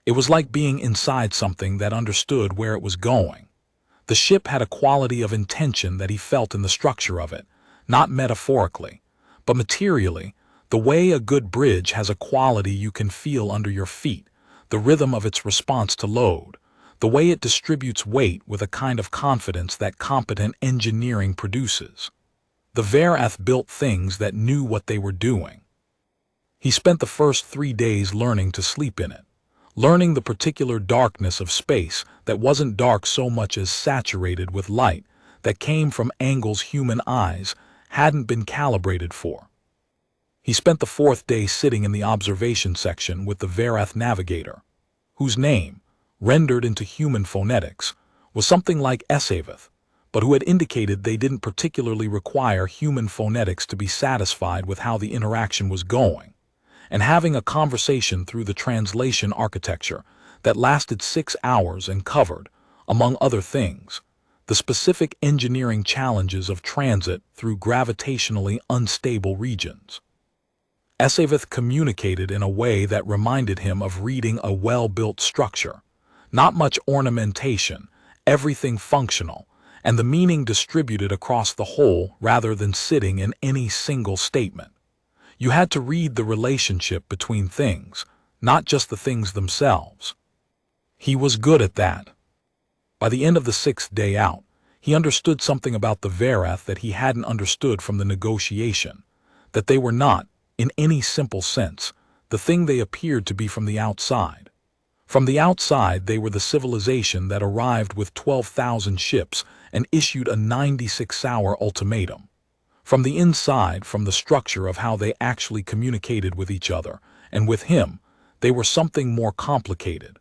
It was like being inside something that understood where it was going. The ship had a quality of intention that he felt in the structure of it, not metaphorically, but materially, the way a good bridge has a quality you can feel under your feet, the rhythm of its response to load, the way it distributes weight with a kind of confidence that competent engineering produces. The Verath built things that knew what they were doing. He spent the first 3 days learning to sleep in it, learning the particular darkness of space that wasn't dark so much as saturated with light that came from angles human eyes hadn't been calibrated for. He spent the 4th day sitting in the observation section with the Verath navigator, whose name, rendered into human phonetics, was something like Esavith, but who had indicated they didn't particularly require human phonetics to be satisfied with how the interaction was going, and having a conversation through the translation architecture that lasted 6 hours and covered, among other things, the specific engineering challenges of transit through gravitationally unstable regions. Esavith communicated in a way that reminded him of reading a well-built structure, not much ornamentation, everything functional, and the meaning distributed across the whole rather than sitting in any single statement. You had to read the relationship between things, not just the things themselves. He was good at that. By the end of the 6th day out, he understood something about the Verath that he hadn't understood from the negotiation, that they were not, in any simple sense, the thing they appeared to be from the outside. From the outside, they were the civilization that arrived with 12,000 ships and issued a 96-hour ultimatum. From the inside, from the structure of how they actually communicated with each other, and with him, they were something more complicated.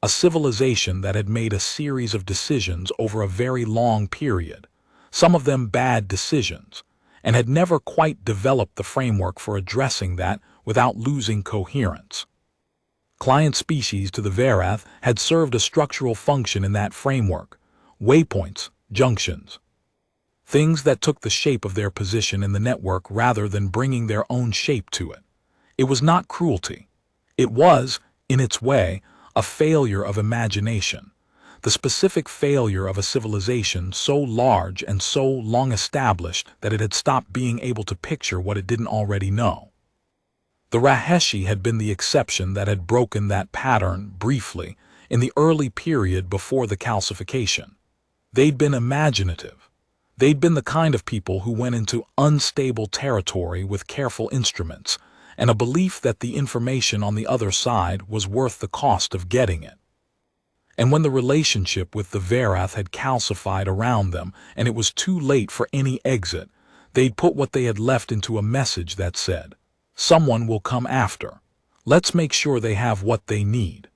A civilization that had made a series of decisions over a very long period, some of them bad decisions, and had never quite developed the framework for addressing that without losing coherence. Client species to the Verath had served a structural function in that framework, waypoints, junctions. things that took the shape of their position in the network rather than bringing their own shape to it. It was not cruelty. It was, in its way, a failure of imagination, the specific failure of a civilization so large and so long established that it had stopped being able to picture what it didn't already know. The Raheshi had been the exception that had broken that pattern briefly in the early period before the calcification. They'd been imaginative. They'd been the kind of people who went into unstable territory with careful instruments and a belief that the information on the other side was worth the cost of getting it. And when the relationship with the Verath had calcified around them and it was too late for any exit, they'd put what they had left into a message that said, "Someone will come after. Let's make sure they have what they need."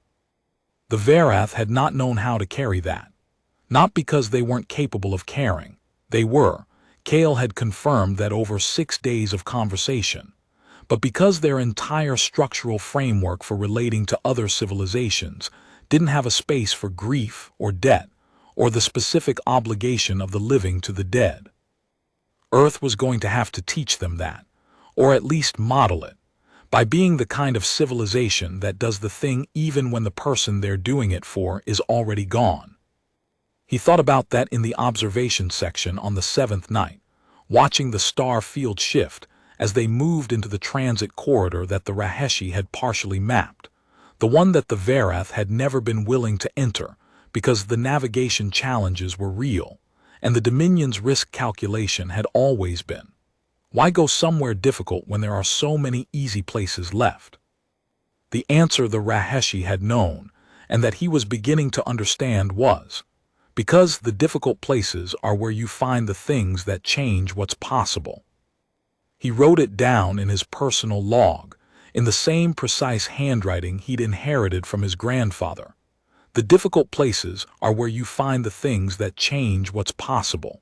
The Verath had not known how to carry that. Not because they weren't capable of caring. They were. Kale had confirmed that over 6 days of conversation. But because their entire structural framework for relating to other civilizations didn't have a space for grief or debt, or the specific obligation of the living to the dead. Earth was going to have to teach them that, or at least model it, by being the kind of civilization that does the thing even when the person they're doing it for is already gone. He thought about that in the observation section on the 7th night, watching the star field shift as they moved into the transit corridor that the Raheshi had partially mapped, the one that the Verath had never been willing to enter because the navigation challenges were real, and the Dominion's risk calculation had always been, why go somewhere difficult when there are so many easy places left? The answer the Raheshi had known, and that he was beginning to understand was, because the difficult places are where you find the things that change what's possible. He wrote it down in his personal log, in the same precise handwriting he'd inherited from his grandfather. The difficult places are where you find the things that change what's possible.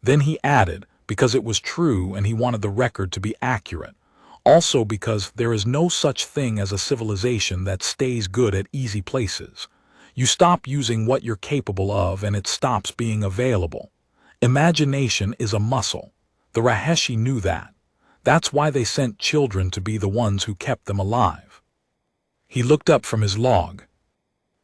Then he added, because it was true and he wanted the record to be accurate, also because there is no such thing as a civilization that stays good at easy places. You stop using what you're capable of and it stops being available. Imagination is a muscle. The Raheshi knew that. That's why they sent children to be the ones who kept them alive. He looked up from his log.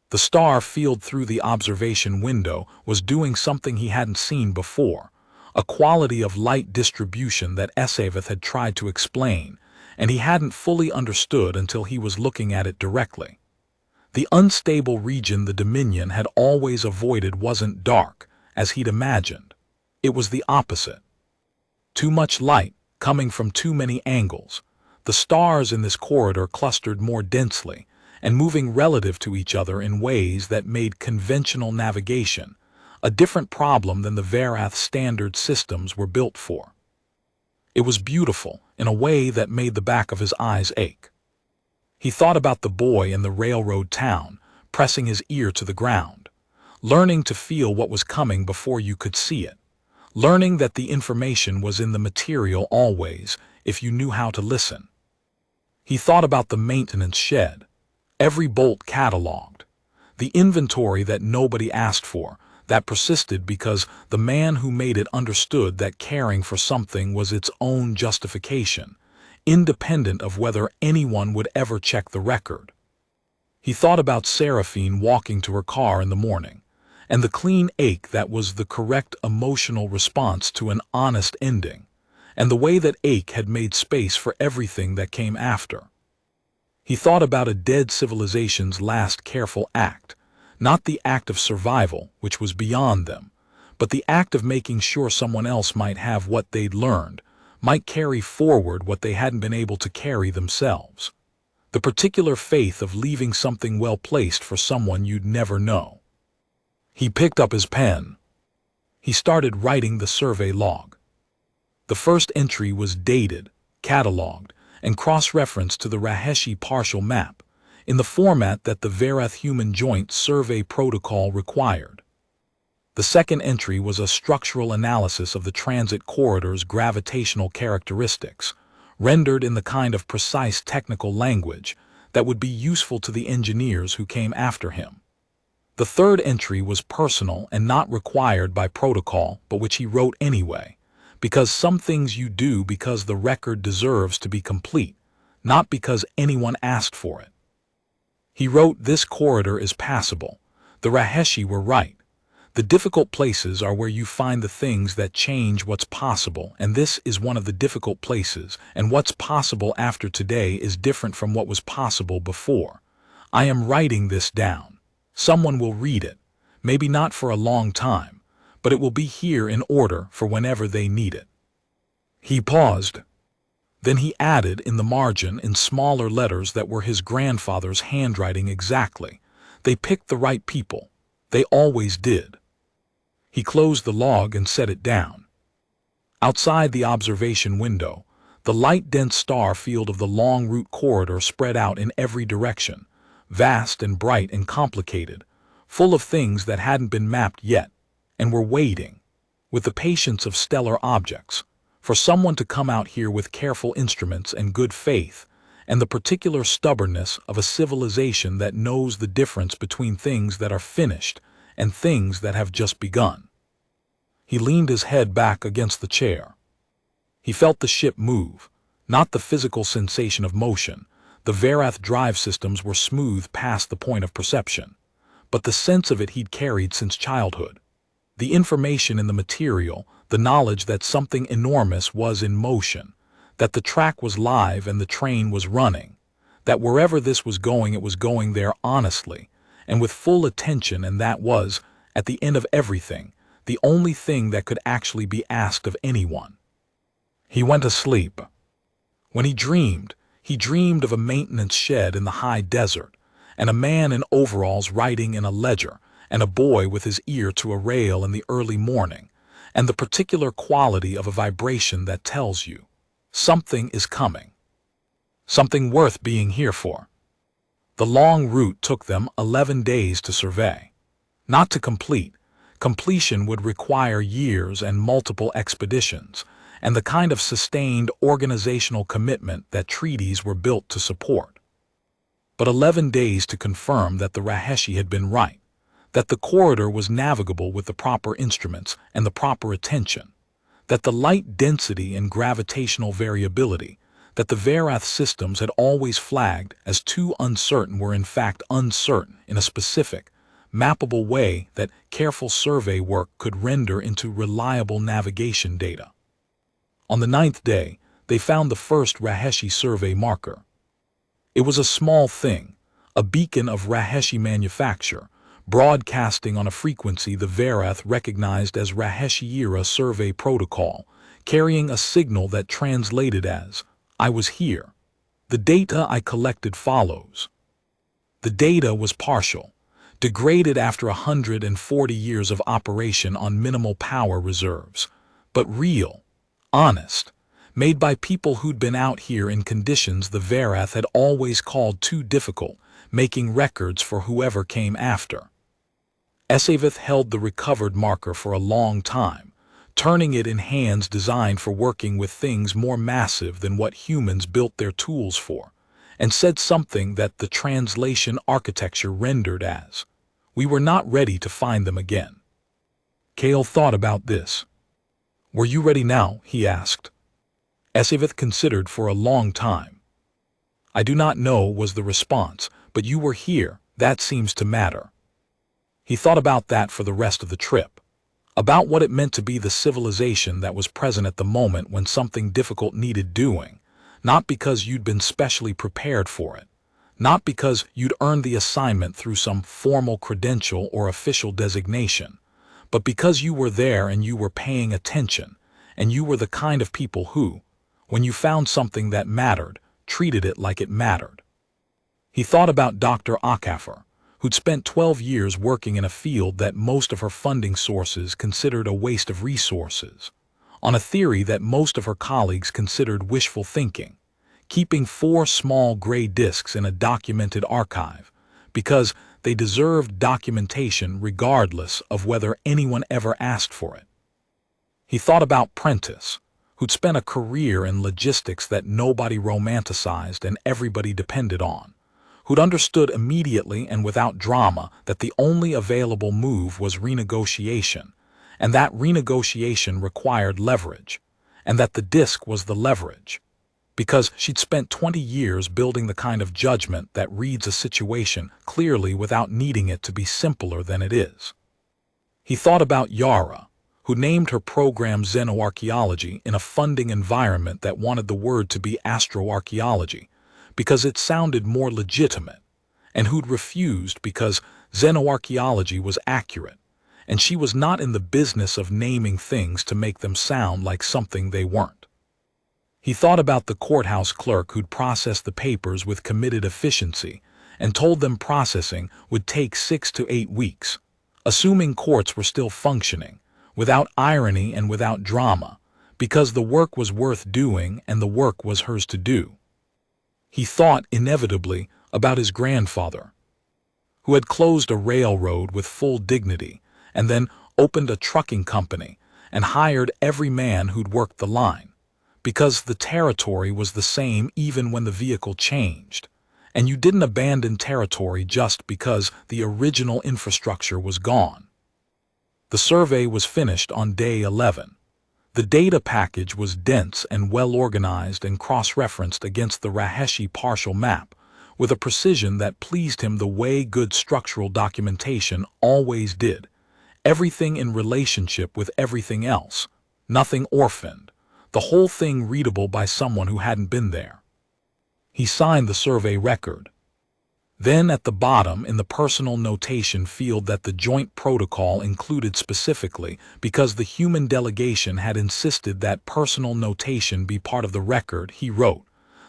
The star field through the observation window was doing something he hadn't seen before, a quality of light distribution that Esavith had tried to explain, and he hadn't fully understood until he was looking at it directly. The unstable region the Dominion had always avoided wasn't dark, as he'd imagined. It was the opposite. Too much light, coming from too many angles. The stars in this corridor clustered more densely, and moving relative to each other in ways that made conventional navigation a different problem than the Verath standard systems were built for. It was beautiful in a way that made the back of his eyes ache. He thought about the boy in the railroad town, pressing his ear to the ground, learning to feel what was coming before you could see it, learning that the information was in the material always if you knew how to listen. He thought about the maintenance shed, every bolt cataloged, the inventory that nobody asked for, that persisted because the man who made it understood that caring for something was its own justification, independent of whether anyone would ever check the record. He thought about Seraphine walking to her car in the morning, and the clean ache that was the correct emotional response to an honest ending, and the way that ache had made space for everything that came after. He thought about a dead civilization's last careful act, not the act of survival, which was beyond them, but the act of making sure someone else might have what they'd learned, might carry forward what they hadn't been able to carry themselves. The particular faith of leaving something well placed for someone you'd never know. He picked up his pen. He started writing the survey log. The first entry was dated, catalogued, and cross-referenced to the Raheshi partial map, in the format that the Verath Human Joint Survey Protocol required. The second entry was a structural analysis of the transit corridor's gravitational characteristics, rendered in the kind of precise technical language that would be useful to the engineers who came after him. The third entry was personal and not required by protocol, but which he wrote anyway, because some things you do because the record deserves to be complete, not because anyone asked for it. He wrote, "This corridor is passable. The Raheshi were right. The difficult places are where you find the things that change what's possible, and this is one of the difficult places, and what's possible after today is different from what was possible before. I am writing this down. Someone will read it, maybe not for a long time, but it will be here in order for whenever they need it." He paused. Then he added in the margin in smaller letters that were his grandfather's handwriting exactly, "They picked the right people. They always did." He closed the log and set it down. Outside the observation window, the light-dense star field of the long route corridor spread out in every direction, vast and bright and complicated, full of things that hadn't been mapped yet, and were waiting, with the patience of stellar objects, for someone to come out here with careful instruments and good faith, and the particular stubbornness of a civilization that knows the difference between things that are finished and things that have just begun. He leaned his head back against the chair. He felt the ship move, not the physical sensation of motion. The Verath drive systems were smooth past the point of perception, but the sense of it he'd carried since childhood. The information in the material, the knowledge that something enormous was in motion, that the track was live and the train was running, that wherever this was going it was going there honestly, and with full attention, and that was, at the end of everything, the only thing that could actually be asked of anyone. He went to sleep. When he dreamed of a maintenance shed in the high desert, and a man in overalls writing in a ledger, and a boy with his ear to a rail in the early morning, and the particular quality of a vibration that tells you, something is coming. Something worth being here for. The long route took them 11 days to survey. Not to complete. Completion would require years and multiple expeditions, and the kind of sustained organizational commitment that treaties were built to support. But 11 days to confirm that the Raheshi had been right, that the corridor was navigable with the proper instruments and the proper attention, that the light density and gravitational variability that the Verath systems had always flagged as too uncertain were in fact uncertain in a specific, mappable way that careful survey work could render into reliable navigation data. On the 9th day, they found the first Raheshi survey marker. It was a small thing, a beacon of Raheshi manufacture, broadcasting on a frequency the Verath recognized as Raheshi-era survey protocol, carrying a signal that translated as, "I was here. The data I collected follows." The data was partial, degraded after 140 years of operation on minimal power reserves, but real, honest, made by people who'd been out here in conditions the Verath had always called too difficult, making records for whoever came after. Esavith held the recovered marker for a long time, turning it in hands designed for working with things more massive than what humans built their tools for, and said something that the translation architecture rendered as, "We were not ready to find them again." Kale thought about this. "Were you ready now?" he asked. Esavith considered for a long time. "I do not know," was the response, "but you were here, that seems to matter." He thought about that for the rest of the trip, about what it meant to be the civilization that was present at the moment when something difficult needed doing, not because you'd been specially prepared for it, not because you'd earned the assignment through some formal credential or official designation, but because you were there and you were paying attention, and you were the kind of people who, when you found something that mattered, treated it like it mattered. He thought about Dr. Akafer, who'd spent 12 years working in a field that most of her funding sources considered a waste of resources, on a theory that most of her colleagues considered wishful thinking, keeping 4 small gray disks in a documented archive, because they deserved documentation regardless of whether anyone ever asked for it. He thought about Prentice, who'd spent a career in logistics that nobody romanticized and everybody depended on, who'd understood immediately and without drama that the only available move was renegotiation, and that renegotiation required leverage, and that the disk was the leverage. Because she'd spent 20 years building the kind of judgment that reads a situation clearly without needing it to be simpler than it is. He thought about Yara, who named her program Xenoarchaeology in a funding environment that wanted the word to be astroarchaeology, because it sounded more legitimate, and who'd refused because xenoarchaeology was accurate, and she was not in the business of naming things to make them sound like something they weren't. He thought about the courthouse clerk who'd processed the papers with committed efficiency and told them processing would take 6 to 8 weeks, assuming courts were still functioning, without irony and without drama, because the work was worth doing and the work was hers to do. He thought, inevitably, about his grandfather, who had closed a railroad with full dignity and then opened a trucking company and hired every man who'd worked the line, because the territory was the same even when the vehicle changed, and you didn't abandon territory just because the original infrastructure was gone. The survey was finished on day 11. The data package was dense and well-organized and cross-referenced against the Raheshi partial map, with a precision that pleased him the way good structural documentation always did. Everything in relationship with everything else, nothing orphaned, the whole thing readable by someone who hadn't been there. He signed the survey record. Then at the bottom in the personal notation field that the joint protocol included specifically because the human delegation had insisted that personal notation be part of the record, he wrote,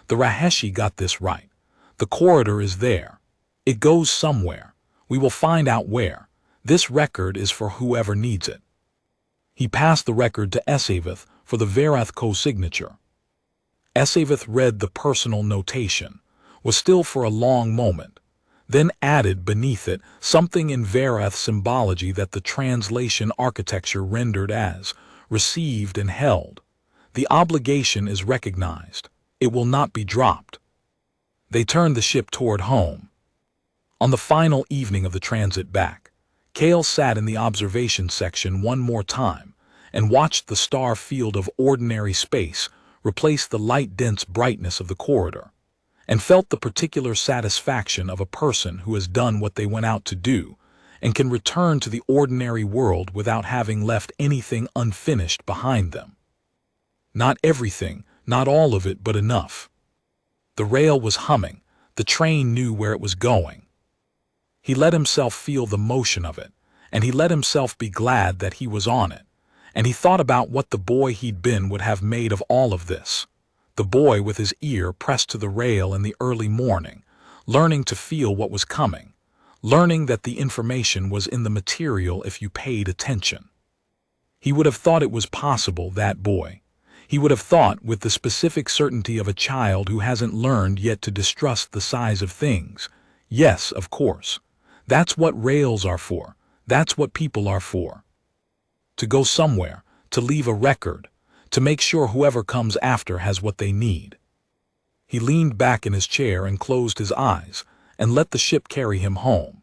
"The Raheshi got this right. The corridor is there. It goes somewhere. We will find out where. This record is for whoever needs it." He passed the record to Esavith for the Verath co-signature. Esavith read the personal notation, was still for a long moment, then added beneath it something in Verath symbology that the translation architecture rendered as received and held. The obligation is recognized. It will not be dropped. They turned the ship toward home. On the final evening of the transit back, Cale sat in the observation section one more time and watched the star field of ordinary space replace the light-dense brightness of the corridor, and felt the particular satisfaction of a person who has done what they went out to do and can return to the ordinary world without having left anything unfinished behind them. Not everything, not all of it, but enough. The rail was humming. The train knew where it was going. He let himself feel the motion of it, and he let himself be glad that he was on it, and he thought about what the boy he'd been would have made of all of this. The boy with his ear pressed to the rail in the early morning, learning to feel what was coming, learning that the information was in the material if you paid attention. He would have thought it was possible, that boy. He would have thought, with the specific certainty of a child who hasn't learned yet to distrust the size of things, yes, of course. That's what rails are for. That's what people are for. To go somewhere, to leave a record, to make sure whoever comes after has what they need. He leaned back in his chair and closed his eyes and let the ship carry him home.